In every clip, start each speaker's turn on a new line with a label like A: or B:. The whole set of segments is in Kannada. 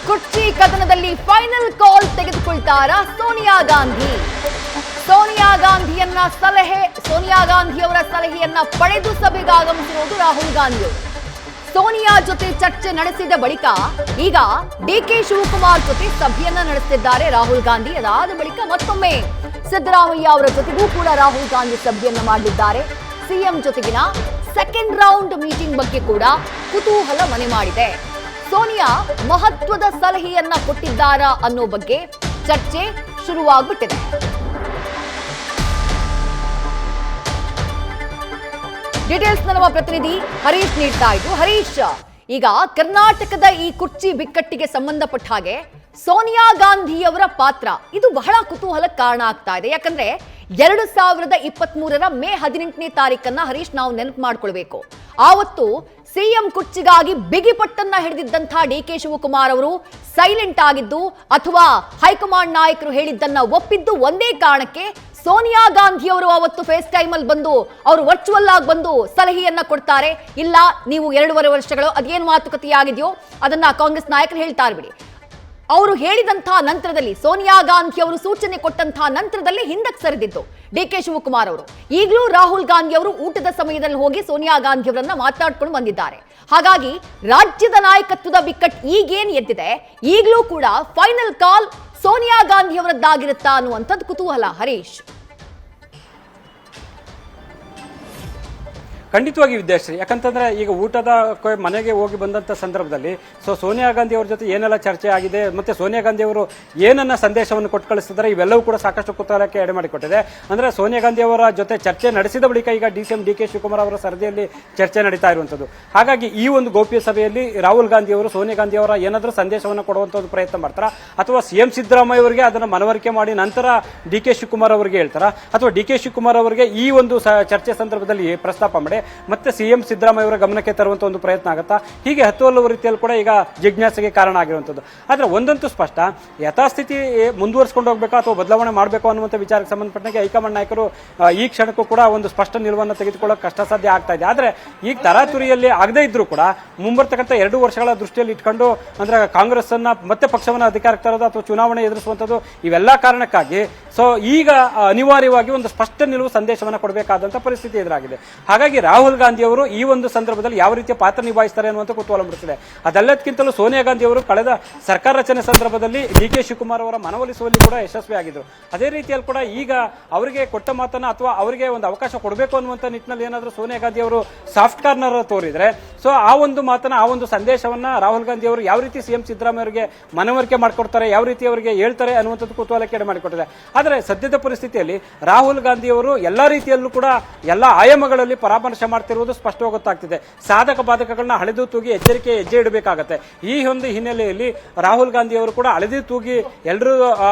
A: ಕುರ್ಚಿ ಕದನದಲ್ಲಿ ಫೈನಲ್ ಕಾಲ್ ತೆಗೆದುಕೊಳ್ತಾರಾ ಸೋನಿಯಾ ಗಾಂಧಿ? ಸೋನಿಯಾ ಗಾಂಧಿಯವರ ಸಲಹೆಯನ್ನ ಪಡೆದು ಸಭೆಗೆ ಆಗಮಿಸಿರುವುದು ರಾಹುಲ್ ಗಾಂಧಿ. ಸೋನಿಯಾ ಜೊತೆ ಚರ್ಚೆ ನಡೆಸಿದ ಬಳಿಕ ಈಗ ಡಿಕೆ ಶಿವಕುಮಾರ್ ಜೊತೆ ಸಭೆಯನ್ನ ನಡೆಸುತ್ತಿದ್ದಾರೆ ರಾಹುಲ್ ಗಾಂಧಿ. ಅದಾದ ಬಳಿಕ ಮತ್ತೊಮ್ಮೆ ಸಿದ್ದರಾಮಯ್ಯ ಅವರ ಜೊತೆಗೂ ಕೂಡ ರಾಹುಲ್ ಗಾಂಧಿ ಸಭೆಯನ್ನ ಮಾಡಲಿದ್ದಾರೆ. ಸಿಎಂ ಜೊತೆಗಿನ ಸೆಕೆಂಡ್ ರೌಂಡ್ ಮೀಟಿಂಗ್ ಬಗ್ಗೆ ಕೂಡ ಕುತೂಹಲ ಮನೆ ಮಾಡಿದೆ. ಸೋನಿಯಾ ಮಹತ್ವದ ಸಲಹೆಯನ್ನ ಕೊಟ್ಟಿದ್ದಾರಾ ಅನ್ನೋ ಬಗ್ಗೆ ಚರ್ಚೆ ಶುರುವಾಗ್ಬಿಟ್ಟಿದೆ. ಡೀಟೇಲ್ಸ್ ನಮ್ಮ ಪ್ರತಿನಿಧಿ ಹರೀಶ್ ನೀಡ್ತಾ ಇದ್ರು. ಹರೀಶ್, ಈಗ ಕರ್ನಾಟಕದ ಈ ಕುರ್ಚಿ ಬಿಕ್ಕಟ್ಟಿಗೆ ಸಂಬಂಧಪಟ್ಟ ಹಾಗೆ ಸೋನಿಯಾ ಗಾಂಧಿಯವರ ಪಾತ್ರ ಇದು ಬಹಳ ಕುತೂಹಲಕ್ಕೆ ಕಾರಣ ಆಗ್ತಾ ಇದೆ. ಯಾಕಂದ್ರೆ 2023 ಮೇ 18ನೇ ತಾರೀಕನ್ನ ಹರೀಶ್ ನಾವು ನೆನಪು ಮಾಡ್ಕೊಳ್ಬೇಕು. ಆವತ್ತು ಸಿಎಂ ಕುರ್ಚಿಗಾಗಿ ಬಿಗಿಪಟ್ಟನ್ನ ಹಿಡಿದಿದ್ದಂತಹ ಡಿಕೆ ಶಿವಕುಮಾರ್ ಅವರು ಸೈಲೆಂಟ್ ಆಗಿದ್ದು ಅಥವಾ ಹೈಕಮಾಂಡ್ ನಾಯಕರು ಹೇಳಿದ್ದನ್ನ ಒಪ್ಪಿದ್ದು ಒಂದೇ ಕಾರಣಕ್ಕೆ ಸೋನಿಯಾ ಗಾಂಧಿಯವರು ಅವತ್ತು ಫೇಸ್ ಟೈಮ್ ಅಲ್ಲಿ ಬಂದು ಅವರು ವರ್ಚುವಲ್ ಆಗಿ ಬಂದು ಸಲಹೆಯನ್ನ ಕೊಡ್ತಾರೆ. ಇಲ್ಲ, ನೀವು 2.5 ವರ್ಷಗಳು ಅದೇನು ಮಾತುಕತೆ ಆಗಿದೆಯೋ ಅದನ್ನ ಕಾಂಗ್ರೆಸ್ ನಾಯಕರು ಹೇಳ್ತಾ ಇರ್ಬಿಡಿ. ಅವರು ಹೇಳಿದಂತಹ ನಂತರದಲ್ಲಿ ಸೋನಿಯಾ ಗಾಂಧಿ ಅವರು ಸೂಚನೆ ಕೊಟ್ಟಂತಹ ನಂತರದಲ್ಲಿ ಹಿಂದಕ್ಕೆ ಸರಿದಿದ್ದು ಡಿಕೆ ಶಿವಕುಮಾರ್ ಅವರು. ಈಗಲೂ ರಾಹುಲ್ ಗಾಂಧಿ ಅವರು ಊಟದ ಸಮಯದಲ್ಲಿ ಹೋಗಿ ಸೋನಿಯಾ ಗಾಂಧಿ ಅವರನ್ನ ಮಾತಾಡ್ಕೊಂಡು ಬಂದಿದ್ದಾರೆ. ಹಾಗಾಗಿ ರಾಜ್ಯದ ನಾಯಕತ್ವದ ಬಿಕ್ಕಟ್ಟು ಈಗೇನ್ ಎದ್ದಿದೆ, ಈಗಲೂ ಕೂಡ ಫೈನಲ್ ಕಾಲ್ ಸೋನಿಯಾ ಗಾಂಧಿ ಅವರದ್ದಾಗಿರುತ್ತಾ ಅನ್ನುವಂಥದ್ದು ಕುತೂಹಲ. ಹರೀಶ್,
B: ಖಂಡಿತವಾಗಿ ವಿದ್ಯಾಶ್ರೀ, ಯಾಕಂತಂದ್ರೆ ಈಗ ಊಟದ ಮನೆಗೆ ಹೋಗಿ ಬಂದಂತ ಸಂದರ್ಭದಲ್ಲಿ ಸೋನಿಯಾ ಗಾಂಧಿ ಅವರ ಜೊತೆ ಏನೆಲ್ಲ ಚರ್ಚೆ ಆಗಿದೆ ಮತ್ತೆ ಸೋನಿಯಾ ಗಾಂಧಿ ಅವರು ಏನನ್ನ ಸಂದೇಶವನ್ನು ಕೊಟ್ಟು ಕಳಿಸಿದ್ದಾರೆ ಇವೆಲ್ಲವೂ ಕೂಡ ಸಾಕಷ್ಟು ಕುತೂಹಲಕ್ಕೆ ಎಡೆ ಮಾಡಿಕೊಟ್ಟಿದೆ. ಅಂದ್ರೆ ಸೋನಿಯಾ ಗಾಂಧಿ ಅವರ ಜೊತೆ ಚರ್ಚೆ ನಡೆಸಿದ ಬಳಿಕ ಈಗ ಸಿಎಂ ಡಿಕೆ ಶಿವಕುಮಾರ್ ಅವರ ಸರದಿಯಲ್ಲಿ ಚರ್ಚೆ ನಡೀತಾ ಇರುವಂತದ್ದು. ಹಾಗಾಗಿ ಈ ಒಂದು ಗೋಪ್ಯ ಸಭೆಯಲ್ಲಿ ರಾಹುಲ್ ಗಾಂಧಿ ಅವರು ಸೋನಿಯಾ ಗಾಂಧಿ ಅವರ ಏನಾದರೂ ಸಂದೇಶವನ್ನು ಕೊಡುವಂತ ಪ್ರಯತ್ನ ಮಾಡ್ತಾರ ಅಥವಾ ಸಿಎಂ ಸಿದ್ದರಾಮಯ್ಯ ಅವರಿಗೆ ಅದನ್ನು ಮನವರಿಕೆ ಮಾಡಿ ನಂತರ ಡಿಕೆ ಶಿವಕುಮಾರ್ ಅವರಿಗೆ ಹೇಳ್ತಾರ ಅಥವಾ ಡಿಕೆ ಶಿವಕುಮಾರ್ ಅವರಿಗೆ ಈ ಒಂದು ಚರ್ಚೆ ಸಂದರ್ಭದಲ್ಲಿ ಪ್ರಸ್ತಾಪ ಮಾಡಿ ಮತ್ತೆ ಸಿಎಂ ಸಿದ್ದರಾಮಯ್ಯ ಅವರ ಗಮನಕ್ಕೆ ತರುವಂತ ಒಂದು ಪ್ರಯತ್ನ ಆಗುತ್ತಾ, ಹೀಗೆ ಹಲವು ರೀತಿಯಲ್ಲಿ ಕೂಡ ಈಗ ಜಿಜ್ಞಾಸೆಗೆ ಕಾರಣ ಆಗಿರುವಂತದ್ದು. ಆದ್ರೆ ಒಂದಂತೂ ಸ್ಪಷ್ಟ, ಯಥಾಸ್ಥಿತಿ ಮುಂದುವರಿಸಿಕೊಂಡು ಹೋಗ್ಬೇಕಾ ಅಥವಾ ಬದಲಾವಣೆ ಮಾಡಬೇಕು ಅನ್ನುವಂಥ ವಿಚಾರಕ್ಕೆ ಸಂಬಂಧಪಟ್ಟಂಗೆ ಹೈಕಮಾಂಡ್ ನಾಯಕರು ಈ ಕ್ಷಣಕ್ಕೂ ಕೂಡ ಒಂದು ಸ್ಪಷ್ಟ ನಿಲುವನ್ನು ತೆಗೆದುಕೊಳ್ಳೋಕೆ ಕಷ್ಟ ಸಾಧ್ಯ ಆಗ್ತಾ ಇದೆ. ಆದ್ರೆ ಈಗ ತರಾತುರಿಯಲ್ಲಿ ಆಗದೇ ಇದ್ರೂ ಕೂಡ ಮುಂಬರ್ತಕ್ಕಂಥ 2 ವರ್ಷಗಳ ದೃಷ್ಟಿಯಲ್ಲಿ ಇಟ್ಕೊಂಡು ಅಂದ್ರೆ ಕಾಂಗ್ರೆಸ್ ಅನ್ನ ಮತ್ತೆ ಪಕ್ಷವನ್ನು ಅಧಿಕಾರಕ್ಕೆ ತರೋದು ಅಥವಾ ಚುನಾವಣೆ ಎದುರಿಸುವಂತದ್ದು ಇವೆಲ್ಲ ಕಾರಣಕ್ಕಾಗಿ ಈಗ ಅನಿವಾರ್ಯವಾಗಿ ಒಂದು ಸ್ಪಷ್ಟ ನಿಲುವು ಸಂದೇಶವನ್ನು ಕೊಡಬೇಕಾದಂತ ಪರಿಸ್ಥಿತಿ ಎದುರಾಗಿದೆ. ಹಾಗಾಗಿ ರಾಹುಲ್ ಗಾಂಧಿ ಅವರು ಈ ಒಂದು ಸಂದರ್ಭದಲ್ಲಿ ಯಾವ ರೀತಿಯ ಪಾತ್ರ ನಿಭಾಯಿಸ್ತಾರೆ ಅನ್ನುವಂಥ ಕುತೂಹಲ ಮೂಡಿಸಿದೆ. ಅದೆಲ್ಲದಕ್ಕಿಂತಲೂ ಸೋನಿಯಾ ಗಾಂಧಿ ಅವರು ಕಳೆದ ಸರ್ಕಾರ ರಚನೆ ಸಂದರ್ಭದಲ್ಲಿ ಡಿಕೆ ಶಿವಕುಮಾರ್ ಅವರ ಮನವೊಲಿಸುವಲ್ಲಿ ಕೂಡ ಯಶಸ್ವಿಯಾಗಿದ್ರು. ಅದೇ ರೀತಿಯಲ್ಲಿ ಕೂಡ ಈಗ ಅವರಿಗೆ ಕೊಟ್ಟ ಮಾತನ್ನ ಅಥವಾ ಅವರಿಗೆ ಒಂದು ಅವಕಾಶ ಕೊಡಬೇಕು ಅನ್ನುವಂಥ ನಿಟ್ಟಿನಲ್ಲಿ ಏನಾದರೂ ಸೋನಿಯಾ ಗಾಂಧಿ ಅವರು ಸಾಫ್ಟ್ ಕಾರ್ನರ್ ತೋರಿದ್ರೆ ಆ ಒಂದು ಮಾತನ್ನ ಆ ಒಂದು ಸಂದೇಶವನ್ನ ರಾಹುಲ್ ಗಾಂಧಿ ಅವರು ಯಾವ ರೀತಿ ಸಿಎಂ ಸಿದ್ದರಾಮಯ್ಯ ಅವರಿಗೆ ಮನವರಿಕೆ ಮಾಡಿಕೊಡ್ತಾರೆ, ಯಾವ ರೀತಿ ಅವರಿಗೆ ಹೇಳ್ತಾರೆ ಅನ್ನುವಂಥದ್ದು ಕುತೂಹಲಕ್ಕೆ ಎಡೆ ಮಾಡಿಕೊಟ್ಟಿದೆ. ಆದರೆ ಸದ್ಯದ ಪರಿಸ್ಥಿತಿಯಲ್ಲಿ ರಾಹುಲ್ ಗಾಂಧಿ ಅವರು ಎಲ್ಲಾ ರೀತಿಯಲ್ಲೂ ಕೂಡ ಎಲ್ಲಾ ಆಯಾಮಗಳಲ್ಲಿ ಪರಾಮರ್ಶೆ ಮಾಡ್ತಿರುವುದು ಸ್ಪಷ್ಟವಾಗಿ ಗೊತ್ತಾಗ್ತಿದೆ. ಸಾಧಕ ಬಾಧಕಗಳನ್ನ ಹಳೆದು ತೂಗಿ ಎಚ್ಚರಿಕೆ ಹೆಜ್ಜೆ ಇಡಬೇಕಾಗತ್ತೆ. ಈ ಒಂದು ಹಿನ್ನೆಲೆಯಲ್ಲಿ ರಾಹುಲ್ ಗಾಂಧಿ ಅವರು ಕೂಡ ಹಳೆದು ತೂಗಿ ಎಲ್ಲರೂ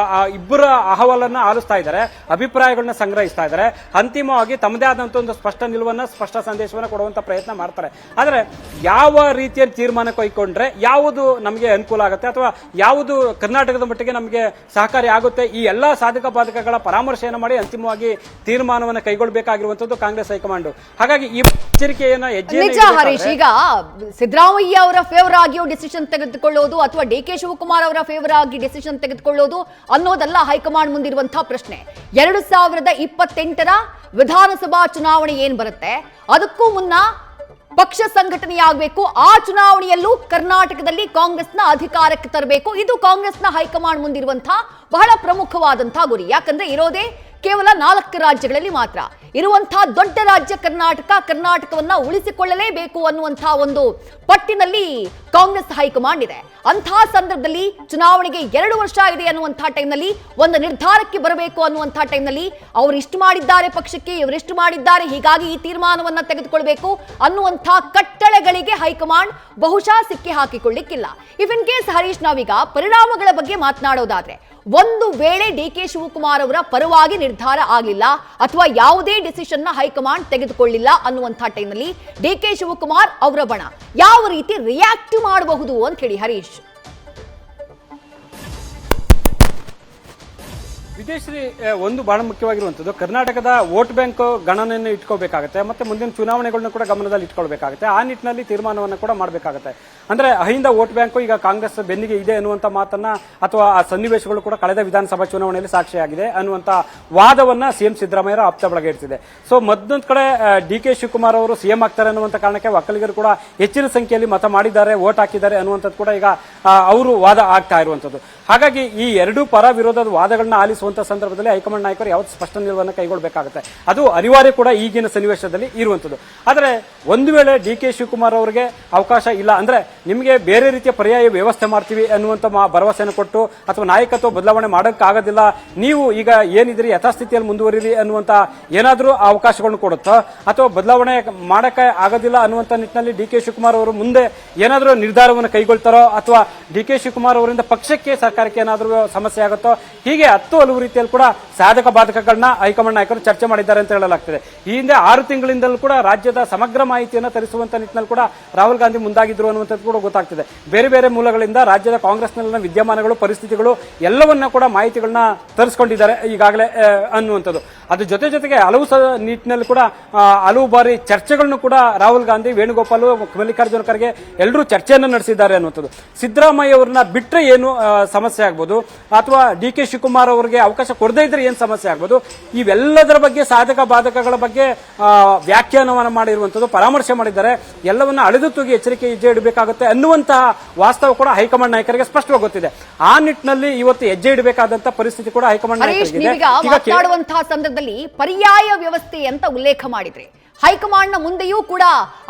B: ಇಬ್ಬರ ಅಹವಾಲನ್ನ ಆಲಿಸ್ತಾ ಇದ್ದಾರೆ, ಅಭಿಪ್ರಾಯಗಳನ್ನ ಸಂಗ್ರಹಿಸ್ತಾ ಇದ್ದಾರೆ. ಅಂತಿಮವಾಗಿ ತಮ್ಮದೇ ಆದಂತ ಒಂದು ಸ್ಪಷ್ಟ ನಿಲುವನ್ನ ಸ್ಪಷ್ಟ ಸಂದೇಶವನ್ನ ಕೊಡುವಂತ ಪ್ರಯತ್ನ ಮಾಡ್ತಾರೆ. ಆದ್ರೆ ಯಾವ ರೀತಿಯ ತೀರ್ಮಾನ ಕೈಗೊಂಡ್ರೆ ಯಾವುದು ನಮಗೆ ಅನುಕೂಲ ಆಗುತ್ತೆ ಅಥವಾ ಯಾವುದು ಕರ್ನಾಟಕದ ಮಟ್ಟಿಗೆ ನಮಗೆ ಸಹಕಾರಿ ಆಗುತ್ತೆ, ಈ ಎಲ್ಲಾ ಸಾಧಕ ಬಾಧಕಗಳ ಪರಾಮರ್ಶೆಯನ್ನು ಮಾಡಿ ಅಂತಿಮವಾಗಿ ತೀರ್ಮಾನವನ್ನು ಕೈಗೊಳ್ಳಬೇಕಾಗಿರುವಂತದ್ದು ಕಾಂಗ್ರೆಸ್ ಹೈಕಮಾಂಡ್. ಹಾಗಾಗಿ ಈ ಎಚ್ಚರಿಕೆಯನ್ನ
A: ನಿಜ ಹರೀಶ್, ಈಗ ಸಿದ್ದರಾಮಯ್ಯ ಅವರ ಫೇವರ್ ಆಗಿ ಡಿಸಿಷನ್ ತೆಗೆದುಕೊಳ್ಳೋದು ಅಥವಾ ಡಿಕೆ ಶಿವಕುಮಾರ್ ಅವರ ಫೇವರ್ ಆಗಿ ಡಿಸಿಷನ್ ತೆಗೆದುಕೊಳ್ಳೋದು ಅನ್ನೋದಲ್ಲ ಹೈಕಮಾಂಡ್ ಮುಂದಿರುವಂತಹ ಪ್ರಶ್ನೆ. 2028 ವಿಧಾನಸಭಾ ಚುನಾವಣೆ ಏನ್ ಬರುತ್ತೆ ಅದಕ್ಕೂ ಮುನ್ನ ಪಕ್ಷ ಸಂಘಟನೆಯಾಗಬೇಕು. ಆ ಚುನಾವಣೆಯಲ್ಲೂ ಕರ್ನಾಟಕದಲ್ಲಿ ಕಾಂಗ್ರೆಸ್ನ ಅಧಿಕಾರಕ್ಕೆ ತರಬೇಕು. ಇದು ಕಾಂಗ್ರೆಸ್ನ ಹೈಕಮಾಂಡ್ ಮುಂದಿರುವಂತಹ ಬಹಳ ಪ್ರಮುಖವಾದಂತಹ ಗುರಿ. ಯಾಕಂದ್ರೆ ಇರೋದೇ ಕೇವಲ 4 ರಾಜ್ಯಗಳಲ್ಲಿ ಮಾತ್ರ ಇರುವಂತಹ ದೊಡ್ಡ ರಾಜ್ಯ ಕರ್ನಾಟಕವನ್ನ ಉಳಿಸಿಕೊಳ್ಳಲೇಬೇಕು ಅನ್ನುವಂತಹ ಒಂದು ಪಟ್ಟಿನಲ್ಲಿ ಕಾಂಗ್ರೆಸ್ ಹೈಕಮಾಂಡ್ ಇದೆ. ಅಂತಹ ಸಂದರ್ಭದಲ್ಲಿ ಚುನಾವಣೆಗೆ 2 ವರ್ಷ ಇದೆ ಅನ್ನುವಂತಹ ಟೈಮ್ನಲ್ಲಿ ಒಂದು ನಿರ್ಧಾರಕ್ಕೆ ಬರಬೇಕು ಅನ್ನುವಂತಹ ಟೈಮ್ನಲ್ಲಿ ಅವರು ಇಷ್ಟು ಮಾಡಿದ್ದಾರೆ ಪಕ್ಷಕ್ಕೆ, ಇವರಿಷ್ಟು ಮಾಡಿದ್ದಾರೆ, ಹೀಗಾಗಿ ಈ ತೀರ್ಮಾನವನ್ನ ತೆಗೆದುಕೊಳ್ಬೇಕು ಅನ್ನುವಂತಹ ಕಟ್ಟಳೆಗಳಿಗೆ ಹೈಕಮಾಂಡ್ ಬಹುಶಃ ಸಿಕ್ಕಿ ಹಾಕಿಕೊಳ್ಳಿಕ್ಕಿಲ್ಲ. ಇಫ್ ಇನ್ ಕೇಸ್ ಹರೀಶ್, ನಾವೀಗ ಪರಿಣಾಮಗಳ ಬಗ್ಗೆ ಮಾತನಾಡೋದಾದ್ರೆ, ಒಂದು ವೇಳೆ ಡಿಕೆ ಶಿವಕುಮಾರ್ ಅವರ ಪರವಾಗಿ ನಿರ್ಧಾರ ಆಗಲಿಲ್ಲ ಅಥವಾ ಯಾವುದೇ ಡಿಸಿಷನ್ ನ ಹೈಕಮಾಂಡ್ ತೆಗೆದುಕೊಳ್ಳಿಲ್ಲ ಅನ್ನುವಂತಹ ಟೈಮ್ನಲ್ಲಿ ಡಿಕೆ ಶಿವಕುಮಾರ್ ಅವರ ಬಣ ಯಾವ ರೀತಿ ರಿಯಾಕ್ಟ್ ಮಾಡಬಹುದು ಅಂತ ಹೇಳಿ ಹರೀಶ್.
B: ವಿದೇಶಿ ಒಂದು ಬಹಳ ಮುಖ್ಯವಾಗಿರುವಂತದ್ದು ಕರ್ನಾಟಕದ ವೋಟ್ ಬ್ಯಾಂಕ್ ಗಣನೆಯನ್ನು ಇಟ್ಕೋಬೇಕಾಗುತ್ತೆ ಮತ್ತೆ ಮುಂದಿನ ಚುನಾವಣೆಗಳನ್ನ ಕೂಡ ಗಮನದಲ್ಲಿ ಇಟ್ಕೊಳ್ಬೇಕಾಗುತ್ತೆ. ಆ ನಿಟ್ಟಿನಲ್ಲಿ ತೀರ್ಮಾನವನ್ನು ಕೂಡ ಮಾಡಬೇಕಾಗುತ್ತೆ. ಅಂದ್ರೆ ಅಹಿಂದ ವೋಟ್ ಬ್ಯಾಂಕ್ ಈಗ ಕಾಂಗ್ರೆಸ್ ಬೆನ್ನಿಗೆ ಇದೆ ಅನ್ನುವಂತ ಮಾತನ್ನ ಅಥವಾ ಆ ಸನ್ನಿವೇಶಗಳು ಕೂಡ ಕಳೆದ ವಿಧಾನಸಭಾ ಚುನಾವಣೆಯಲ್ಲಿ ಸಾಕ್ಷಿಯಾಗಿದೆ ಅನ್ನುವಂತ ವಾದವನ್ನ ಸಿಎಂ ಸಿದ್ದರಾಮಯ್ಯ ಆಪ್ತ ಬಳಗ ಇಡ್ತಿದೆ. ಸೊ ಮತ್ತೊಂದು ಕಡೆ ಡಿ ಕೆ ಶಿವಕುಮಾರ್ ಅವರು ಸಿಎಂ ಆಗ್ತಾರೆ ಅನ್ನುವಂತ ಕಾರಣಕ್ಕೆ ಒಕ್ಕಲಿಗರು ಕೂಡ ಹೆಚ್ಚಿನ ಸಂಖ್ಯೆಯಲ್ಲಿ ಮತ ಮಾಡಿದ್ದಾರೆ, ವೋಟ್ ಹಾಕಿದ್ದಾರೆ ಅನ್ನುವಂಥದ್ದು ಕೂಡ ಈಗ ಅವರು ವಾದ ಆಗ್ತಾ ಇರುವಂತದ್ದು. ಹಾಗಾಗಿ ಈ ಎರಡೂ ಪರ ವಿರೋಧದ ವಾದಗಳನ್ನ ಆಲಿಸುವಂತ ಸಂದರ್ಭದಲ್ಲಿ ಹೈಕಮಾಂಡ್ ನಾಯಕರು ಯಾವತ್ತು ಸ್ಪಷ್ಟ ನಿಲುವನ್ನು ಕೈಗೊಳ್ಳಬೇಕಾಗುತ್ತೆ. ಅದು ಅನಿವಾರ್ಯ ಕೂಡ ಈಗಿನ ಸನ್ನಿವೇಶದಲ್ಲಿ ಇರುವಂತದ್ದು. ಆದರೆ ಒಂದು ವೇಳೆ ಡಿ ಕೆ ಶಿವಕುಮಾರ್ ಅವರಿಗೆ ಅವಕಾಶ ಇಲ್ಲ ಅಂದ್ರೆ ನಿಮಗೆ ಬೇರೆ ರೀತಿಯ ಪರ್ಯಾಯ ವ್ಯವಸ್ಥೆ ಮಾಡ್ತೀವಿ ಅನ್ನುವಂತ ಭರವಸೆಯನ್ನು ಕೊಟ್ಟು ಅಥವಾ ನಾಯಕತ್ವ ಬದಲಾವಣೆ ಮಾಡೋಕ್ಕಾಗೋದಿಲ್ಲ, ನೀವು ಈಗ ಏನಿದ್ರಿ ಯಥಾಸ್ಥಿತಿಯಲ್ಲಿ ಮುಂದುವರಿರಿ ಅನ್ನುವಂತ ಏನಾದರೂ ಅವಕಾಶಗಳನ್ನು ಕೊಡುತ್ತೋ ಅಥವಾ ಬದಲಾವಣೆ ಮಾಡಕ್ಕೆ ಆಗೋದಿಲ್ಲ ಅನ್ನುವಂತ ನಿಟ್ಟಿನಲ್ಲಿ ಡಿ ಕೆ ಶಿವಕುಮಾರ್ ಅವರು ಮುಂದೆ ಏನಾದರೂ ನಿರ್ಧಾರವನ್ನು ಕೈಗೊಳ್ತಾರೋ ಅಥವಾ ಡಿ ಕೆ ಶಿವಕುಮಾರ್ ಅವರಿಂದ ಪಕ್ಷಕ್ಕೆ ಸರ್ಕಾರಕ್ಕೆ ಏನಾದರೂ ಸಮಸ್ಯೆ ಆಗುತ್ತೋ, ಹೀಗೆ 10 ಹಲವು ರೀತಿಯಲ್ಲಿ ಕೂಡ ಸಾಧಕ ಬಾಧಕಗಳನ್ನ ಹೈಕಮಾಂಡ್ ನಾಯಕರು ಚರ್ಚೆ ಮಾಡಿದ್ದಾರೆ ಅಂತ ಹೇಳಲಾಗ್ತದೆ. ಈ ಹಿಂದೆ 6 ತಿಂಗಳಿಂದಲೂ ಕೂಡ ರಾಜ್ಯದ ಸಮಗ್ರ ಮಾಹಿತಿಯನ್ನು ತರಿಸುವಂತ ನಿಟ್ಟಿನಲ್ಲಿ ಕೂಡ ರಾಹುಲ್ ಗಾಂಧಿ ಮುಂದಾಗಿದ್ರು ಅನ್ನುವಂಥದ್ದು ಕೂಡ ಗೊತ್ತಾಗ್ತಿದೆ. ಬೇರೆ ಬೇರೆ ಮೂಲಗಳಿಂದ ರಾಜ್ಯದ ಕಾಂಗ್ರೆಸ್ನಲ್ಲಿನ ವಿದ್ಯಮಾನಗಳು, ಪರಿಸ್ಥಿತಿಗಳು ಎಲ್ಲವನ್ನ ಕೂಡ ಮಾಹಿತಿಗಳನ್ನ ತರಿಸಿಕೊಂಡಿದ್ದಾರೆ ಈಗಾಗಲೇ ಅನ್ನುವಂಥದ್ದು. ಅದ್ರ ಜೊತೆಗೆ ಹಲವು ನಿಟ್ಟಿನಲ್ಲಿ ಕೂಡ ಹಲವು ಬಾರಿ ಚರ್ಚೆಗಳನ್ನು ಕೂಡ ರಾಹುಲ್ ಗಾಂಧಿ, ವೇಣುಗೋಪಾಲ್, ಮಲ್ಲಿಕಾರ್ಜುನ ಖರ್ಗೆ ಎಲ್ಲರೂ ಚರ್ಚೆಯನ್ನು ನಡೆಸಿದ್ದಾರೆ ಅನ್ನುವಂಥದ್ದು. ಸಿದ್ದರಾಮಯ್ಯ ಅವರನ್ನ ಬಿಟ್ಟರೆ ಏನು ಸಮಸ್ಯೆ ಆಗ್ಬೋದು ಅಥವಾ ಡಿ ಕೆ ಶಿವಕುಮಾರ್ ಅವರಿಗೆ ಅವಕಾಶ ಕೊಡದೇ ಇದ್ರೆ ಏನು ಸಮಸ್ಯೆ ಆಗ್ಬೋದು, ಇವೆಲ್ಲದರ ಬಗ್ಗೆ ಸಾಧಕ ಬಾಧಕಗಳ ಬಗ್ಗೆ ವ್ಯಾಖ್ಯಾನವನ್ನು ಮಾಡಿರುವಂಥದ್ದು, ಪರಾಮರ್ಶೆ ಮಾಡಿದ್ದಾರೆ. ಎಲ್ಲವನ್ನ ಅಳೆದು ತೂಗಿ ಎಚ್ಚರಿಕೆ ಹೆಜ್ಜೆ ಇಡಬೇಕಾಗುತ್ತೆ ಅನ್ನುವಂತಹ ವಾಸ್ತವ ಕೂಡ ಹೈಕಮಾಂಡ್ ನಾಯಕರಿಗೆ ಸ್ಪಷ್ಟವಾಗಿ ಗೊತ್ತಿದೆ. ಆ ನಿಟ್ಟಿನಲ್ಲಿ ಇವತ್ತು ಹೆಜ್ಜೆ ಇಡಬೇಕಾದಂತಹ ಪರಿಸ್ಥಿತಿ ಕೂಡ ಹೈಕಮಾಂಡ್ ನಾಯಕರಿಗೆ
A: ಮಾತನಾಡುವಂತಹ ಸಂದರ್ಭದಲ್ಲಿ ಪರ್ಯಾಯ ವ್ಯವಸ್ಥೆ ಅಂತ ಉಲ್ಲೇಖ ಮಾಡಿದ್ರೆ ಹೈಕಮಾಂಡ್ ನ ಮುಂದೆಯೂ ಕೂಡ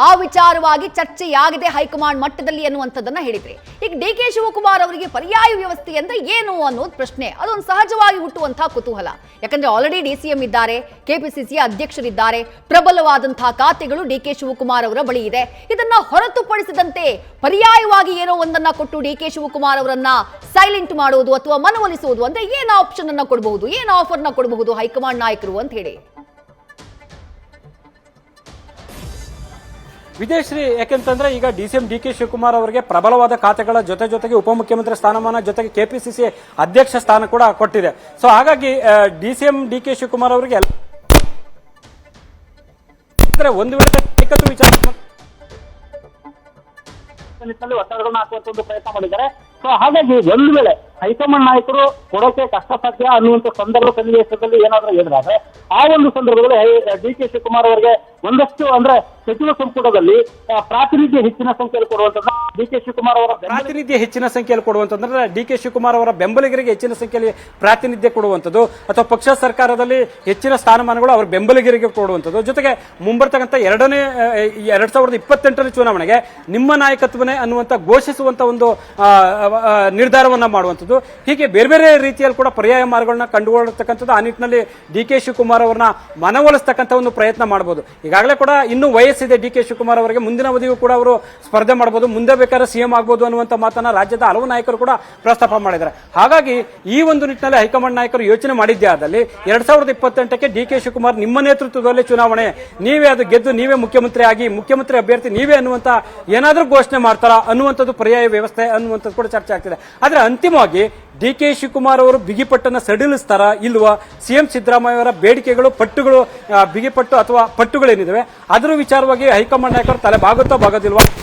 A: ಆ ವಿಚಾರವಾಗಿ ಚರ್ಚೆಯಾಗಿದೆ ಹೈಕಮಾಂಡ್ ಮಟ್ಟದಲ್ಲಿ ಅನ್ನುವಂಥದ್ದನ್ನ ಹೇಳಿದ್ರೆ. ಈಗ ಡಿ ಕೆ ಶಿವಕುಮಾರ್ ಅವರಿಗೆ ಪರ್ಯಾಯ ವ್ಯವಸ್ಥೆ ಅಂದ್ರೆ ಏನು ಅನ್ನೋದು ಪ್ರಶ್ನೆ, ಅದೊಂದು ಸಹಜವಾಗಿ ಹುಟ್ಟುವಂತಹ ಕುತೂಹಲ. ಯಾಕಂದ್ರೆ ಆಲ್ರೆಡಿ ಡಿಸಿಎಂ ಇದ್ದಾರೆ, ಕೆಪಿಸಿಸಿ ಅಧ್ಯಕ್ಷರಿದ್ದಾರೆ, ಪ್ರಬಲವಾದಂತಹ ಖಾತೆಗಳು ಡಿ ಕೆ ಶಿವಕುಮಾರ್ ಅವರ ಬಳಿ ಇದೆ. ಇದನ್ನ ಹೊರತುಪಡಿಸಿದಂತೆ ಪರ್ಯಾಯವಾಗಿ ಏನೋ ಒಂದನ್ನ ಕೊಟ್ಟು ಡಿ ಕೆ ಶಿವಕುಮಾರ್ ಅವರನ್ನ ಸೈಲೆಂಟ್ ಮಾಡೋದು ಅಥವಾ ಮನವೊಲಿಸುವುದು ಅಂದ್ರೆ ಏನು ಆಪ್ಷನ್ ಅನ್ನ ಕೊಡಬಹುದು, ಏನು ಆಫರ್ ನ ಕೊಡಬಹುದು ಹೈಕಮಾಂಡ್ ನಾಯಕರು ಅಂತ ಹೇಳಿ.
B: ವಿದೇಶ್ರೀ ಯಾಕೆಂತಂದ್ರೆ ಈಗ ಡಿಸಿಎಂ ಡಿ ಕೆ ಶಿವಕುಮಾರ್ ಅವರಿಗೆ ಪ್ರಬಲವಾದ ಖಾತೆಗಳ ಜೊತೆಗೆ ಉಪಮುಖ್ಯಮಂತ್ರಿ ಸ್ಥಾನಮಾನ ಜೊತೆಗೆ ಕೆಪಿಸಿಸಿ ಅಧ್ಯಕ್ಷ ಸ್ಥಾನ ಕೂಡ ಕೊಟ್ಟಿದೆ. ಸೊ ಹಾಗಾಗಿ ಡಿಸಿಎಂ ಡಿ ಕೆ ಶಿವಕುಮಾರ್ ಅವರಿಗೆ ಒಂದು ವೇಳೆ ವಿಚಾರ ಒತ್ತಡಗಳನ್ನ ಹಾಕುವಂತ ಒಂದು ಪ್ರಯತ್ನ ಮಾಡಿದ್ದಾರೆ. ಸೊ ಹಾಗಾಗಿ ಒಂದು ವೇಳೆ ಹೈಕಮಾಂಡ್ ನಾಯಕರು ಕೊಡೋಕೆ ಕಷ್ಟ ಸಾಧ್ಯ ಅನ್ನುವಂಥ ಸಂದರ್ಭ ಸನ್ನಿವೇಶದಲ್ಲಿ ಏನಾದರೂ ಎದುರಾದ್ರೆ ಆ ಒಂದು ಸಂದರ್ಭದಲ್ಲಿ ಡಿ ಕೆ ಶಿವಕುಮಾರ್ ಅವರಿಗೆ ಒಂದಷ್ಟು ಅಂದ್ರೆ ಸಚಿವ ಸಂಪುಟದಲ್ಲಿ ಪ್ರಾತಿನಿಧ್ಯ ಹೆಚ್ಚಿನ ಸಂಖ್ಯೆಯಲ್ಲಿ ಕೊಡುವಂತದ್ದು, ಡಿ ಕೆ ಶಿವಕುಮಾರ್ ಅವರ ಪ್ರಾತಿನಿಧ್ಯ ಹೆಚ್ಚಿನ ಸಂಖ್ಯೆಯಲ್ಲಿ ಕೊಡುವಂತಂದ್ರೆ ಡಿ ಕೆ ಶಿವಕುಮಾರ್ ಅವರ ಬೆಂಬಲಿಗರಿಗೆ ಹೆಚ್ಚಿನ ಸಂಖ್ಯೆಯಲ್ಲಿ ಪ್ರಾತಿನಿಧ್ಯ ಕೊಡುವಂಥದ್ದು ಅಥವಾ ಪಕ್ಷ ಸರ್ಕಾರದಲ್ಲಿ ಹೆಚ್ಚಿನ ಸ್ಥಾನಮಾನಗಳು ಅವರ ಬೆಂಬಲಿಗರಿಗೆ ಕೊಡುವಂಥದ್ದು, ಜೊತೆಗೆ ಮುಂಬರ್ತಕ್ಕಂಥ 2028 ಚುನಾವಣೆಗೆ ನಿಮ್ಮ ನಾಯಕತ್ವನೇ ಅನ್ನುವಂಥ ಘೋಷಿಸುವಂತ ಒಂದು ನಿರ್ಧಾರವನ್ನ ಮಾಡುವಂಥದ್ದು. ಹೀಗೆ ಬೇರೆ ಬೇರೆ ರೀತಿಯಲ್ಲಿ ಕೂಡ ಪರ್ಯಾಯ ಮಾರ್ಗಗಳನ್ನ ಕಂಡುಕೊಳ್ಳತಕ್ಕಂಥದ್ದು. ಆ ನಿಟ್ಟಿನಲ್ಲಿ ಡಿ ಕೆ ಶಿವಕುಮಾರ್ ಅವರನ್ನ ಮನವೊಲಿಸತಕ್ಕಂಥ ಒಂದು ಪ್ರಯತ್ನ ಮಾಡಬಹುದು. ಈಗಾಗಲೇ ಕೂಡ ಇನ್ನೂ ವಯಸ್ಸಿದೆ ಡಿ ಕೆ ಶಿವಕುಮಾರ್ ಅವರಿಗೆ, ಮುಂದಿನ ಅವಧಿಗೂ ಕೂಡ ಅವರು ಸ್ಪರ್ಧೆ ಮಾಡಬಹುದು, ಮುಂದೆ ಬೇಕಾದ್ರೆ ಸಿಎಂ ಆಗಬಹುದು ಅನ್ನುವಂಥ ಮಾತನ್ನ ರಾಜ್ಯದ ಹಲವು ನಾಯಕರು ಕೂಡ ಪ್ರಸ್ತಾಪ ಮಾಡಿದ್ದಾರೆ. ಹಾಗಾಗಿ ಈ ಒಂದು ನಿಟ್ಟಿನಲ್ಲಿ ಹೈಕಮಾಂಡ್ ನಾಯಕರು ಯೋಚನೆ ಮಾಡಿದ್ದೇ ಆದಲ್ಲಿ 2028ಕ್ಕೆ ಡಿ ಕೆ ಶಿವಕುಮಾರ್ ನಿಮ್ಮ ನೇತೃತ್ವದಲ್ಲಿ ಚುನಾವಣೆ, ನೀವೇ ಅದು ಗೆದ್ದು ನೀವೇ ಮುಖ್ಯಮಂತ್ರಿ ಆಗಿ ಮುಖ್ಯಮಂತ್ರಿ ಅಭ್ಯರ್ಥಿ ನೀವೇ ಅನ್ನುವಂತ ಏನಾದರೂ ಘೋಷಣೆ ಮಾಡ್ತಾರಾ ಅನ್ನುವಂಥದ್ದು ಪರ್ಯಾಯ ವ್ಯವಸ್ಥೆ ಅನ್ನುವಂಥದ್ದು ಕೂಡ ಚರ್ಚೆ ಆಗ್ತಿದೆ. ಆದ್ರೆ ಅಂತಿಮವಾಗಿ ಡಿ ಕೆ ಶಿವಕುಮಾರ್ ಅವರು ಬಿಗಿಪಟ್ಟನ್ನು ಸಡಿಲಿಸ್ತಾರ ಇಲ್ವಾ, ಸಿಎಂ ಸಿದ್ದರಾಮಯ್ಯ ಅವರ ಬೇಡಿಕೆಗಳು ಪಟ್ಟುಗಳು ಬಿಗಿಪಟ್ಟು ಅಥವಾ ಪಟ್ಟುಗಳೇನಿದಾವೆ ಅದರ ವಿಚಾರವಾಗಿ ಹೈಕಮಾಂಡ್ ನಾಯಕರು ತಲೆ ಬಾಗುತ್ತೋ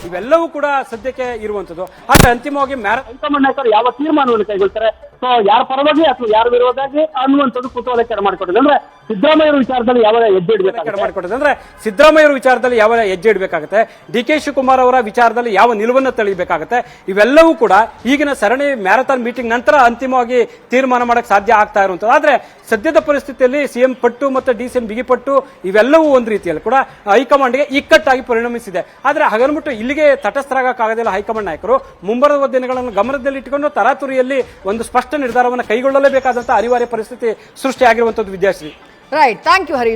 B: ಇವೆಲ್ಲವೂ ಕೂಡ ಸದ್ಯಕ್ಕೆ ಇರುವಂತದ್ದು. ಆದ್ರೆ ಅಂತಿಮವಾಗಿ ಹೈಕಮಾಂಡ್ ನಾಯಕರು ಯಾವ ತೀರ್ಮಾನವನ್ನು ಕೈಗೊಳ್ತಾರೆ, ಸೊ ಯಾರ ಪರವಾಗಿ ಅಥವಾ ಯಾರ ವಿರೋಧವಾಗಿ ಅನ್ನುವಂಥದ್ದು ಕುತೂಹಲಕರ ಮಾಡಿಕೊಟ್ಟಿದೆ. ಅಂದ್ರೆ ಸಿದ್ದರಾಮಯ್ಯ ವಿಚಾರದಲ್ಲಿ ಯಾವ ಹೆಜ್ಜೆ ಇಡಬೇಕಾಗುತ್ತೆ ಅಂದ್ರೆ ಸಿದ್ದರಾಮಯ್ಯ ವಿಚಾರದಲ್ಲಿ ಯಾವ ಹೆಜ್ಜೆ ಇಡಬೇಕಾಗುತ್ತೆ, ಡಿ ಕೆ ಶಿವಕುಮಾರ್ ಅವರ ವಿಚಾರದಲ್ಲಿ ಯಾವ ನಿಲುವನ್ನು ತಳಿಬೇಕಾಗುತ್ತೆ, ಇವೆಲ್ಲವೂ ಕೂಡ ಈಗಿನ ಸರಣಿ ಮ್ಯಾರಥಾನ್ ಮೀಟಿಂಗ್ ನಂತರ ಅಂತಿಮವಾಗಿ ತೀರ್ಮಾನ ಮಾಡಕ್ಕೆ ಸಾಧ್ಯ ಆಗ್ತಾ ಇರುವಂತದ್ದು. ಆದ್ರೆ ಸದ್ಯದ ಪರಿಸ್ಥಿತಿಯಲ್ಲಿ ಸಿಎಂ ಪಟ್ಟು ಮತ್ತು ಡಿಸಿಎಂ ಬಿಗಿಪಟ್ಟು ಇವೆಲ್ಲವೂ ಒಂದು ರೀತಿಯಲ್ಲಿ ಕೂಡ ಹೈಕಮಾಂಡ್ಗೆ ಇಕ್ಕಟ್ಟಾಗಿ ಪರಿಣಮಿಸಿದೆ. ಆದ್ರೆ ಹಾಗನ್ಬಿಟ್ಟು ಇಲ್ಲಿಗೆ ತಟಸ್ಥರಾಗಕ್ಕಾಗದಿಲ್ಲ ಹೈಕಮಾಂಡ್ ನಾಯಕರು. ಮುಂಬರುವ ದಿನಗಳನ್ನು ಗಮನದಲ್ಲಿ ಇಟ್ಟುಕೊಂಡು ತರಾತುರಿಯಲ್ಲಿ ಒಂದು ಸ್ಪಷ್ಟ ನಿರ್ಧಾರವನ್ನು ಕೈಗೊಳ್ಳಲೇಬೇಕಾದಂತಹ ಅನಿವಾರ್ಯ ಪರಿಸ್ಥಿತಿ ಸೃಷ್ಟಿಯಾಗಿರುವಂತದ್ದು. Vidyashree,
A: right, thank you Harish.